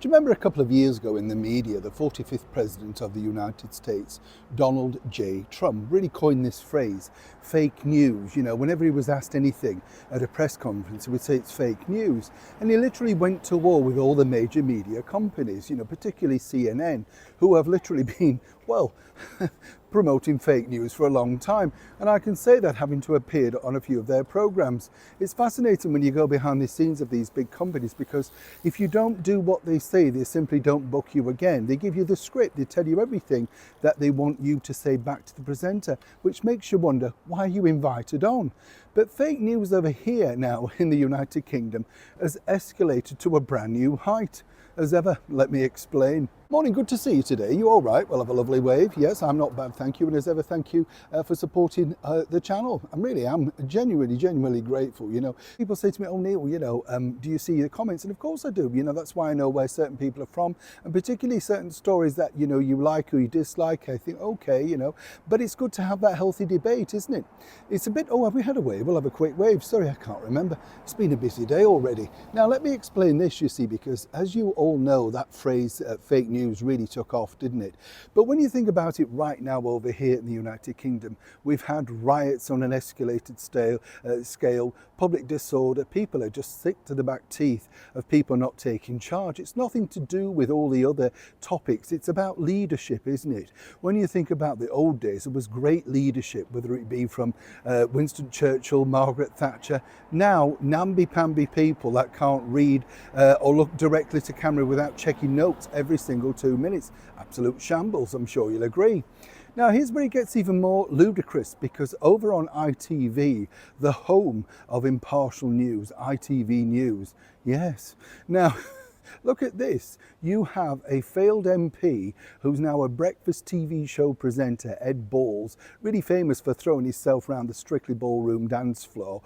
Do you remember a couple of years ago in the media, the 45th President of the United States, Donald J. Trump, really coined this phrase, fake news. You know, whenever he was asked anything at a press conference, he would say it's fake news. And he literally went to war with all the major media companies, you know, particularly CNN, who have literally been, well, promoting fake news for a long time. And I can say that having to appear on a few of their programs. It's fascinating when you go behind the scenes of these big companies, because if you don't do what they say, they simply don't book you again. They give you the script, they tell you everything that they want you to say back to the presenter, which makes you wonder why you invited on. But fake news over here now in the United Kingdom has escalated to a brand new height. As ever, let me explain. Morning, good to see you today. You all right? Well, have a lovely wave. Yes, I'm not bad, thank you. And as ever, thank you for supporting the channel. I really am genuinely grateful. You know, people say to me, oh, Neil, you know, do you see the comments? And of course I do. You know, that's why I know where certain people are from, and particularly certain stories that, you know, you like or you dislike. I think, okay, you know, but it's good to have that healthy debate, isn't it? It's a bit, oh, have we had a wave? We'll have a quick wave. Sorry, I can't remember. It's been a busy day already. Now, let me explain this, you see, because as you all know, that phrase, fake news, really took off, didn't it? But when you think about it right now over here in the United Kingdom, we've had riots on an escalated scale, public disorder. People are just sick to the back teeth of people not taking charge. It's nothing to do with all the other topics. It's about leadership, isn't it? When you think about the old days, it was great leadership, whether it be from Winston Churchill, Margaret Thatcher. Now, namby-pamby people that can't read or look directly to camera without checking notes every single 2 minutes. Absolute shambles, I'm sure you'll agree. Now, here's where it gets even more ludicrous, because over on ITV, the home of impartial news, ITV News, yes. Now, look at this. You have a failed MP who's now a breakfast TV show presenter, Ed Balls, really famous for throwing himself around the Strictly Ballroom dance floor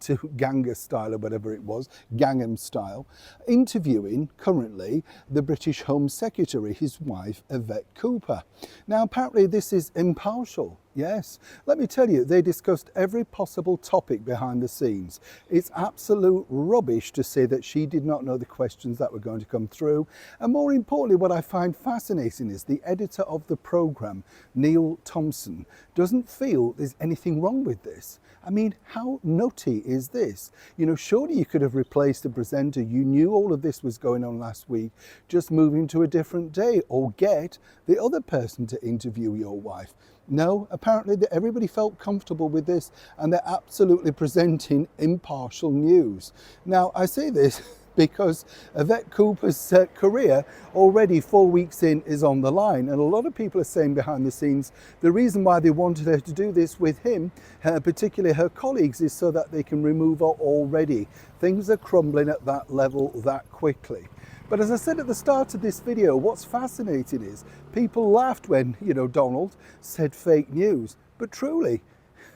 to Ganga style or whatever it was, Gangnam style, interviewing currently the British Home Secretary, his wife, Yvette Cooper. Now, apparently this is impartial. Yes, let me tell you, they discussed every possible topic behind the scenes. It's absolute rubbish to say that she did not know the questions that were going to come through. And more importantly, what I find fascinating is the editor of the programme, Neil Thompson, doesn't feel there's anything wrong with this. I mean, how nutty is this? You know, surely you could have replaced the presenter. You knew all of this was going on last week, just moving to a different day, or get the other person to interview your wife. No, apparently everybody felt comfortable with this, and they're absolutely presenting impartial news. Now, I say this because Yvette Cooper's career already 4 weeks in is on the line, and a lot of people are saying behind the scenes the reason why they wanted her to do this with him, particularly her colleagues, is so that they can remove her already. Things are crumbling at that level that quickly. But as I said at the start of this video, what's fascinating is people laughed when, you know, Donald said fake news, but truly,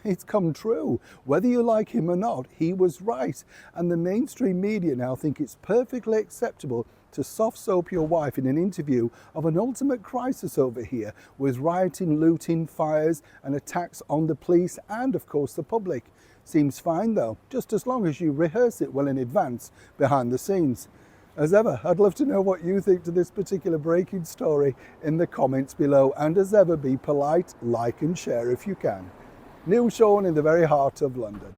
it's come true. Whether you like him or not, he was right. And the mainstream media now think it's perfectly acceptable to soft soap your wife in an interview of an ultimate crisis over here, with rioting, looting, fires and attacks on the police and of course the public. Seems fine though, just as long as you rehearse it well in advance behind the scenes. As ever, I'd love to know what you think to this particular breaking story in the comments below, and as ever, be polite, like and share if you can. Neil Sean in the very heart of London.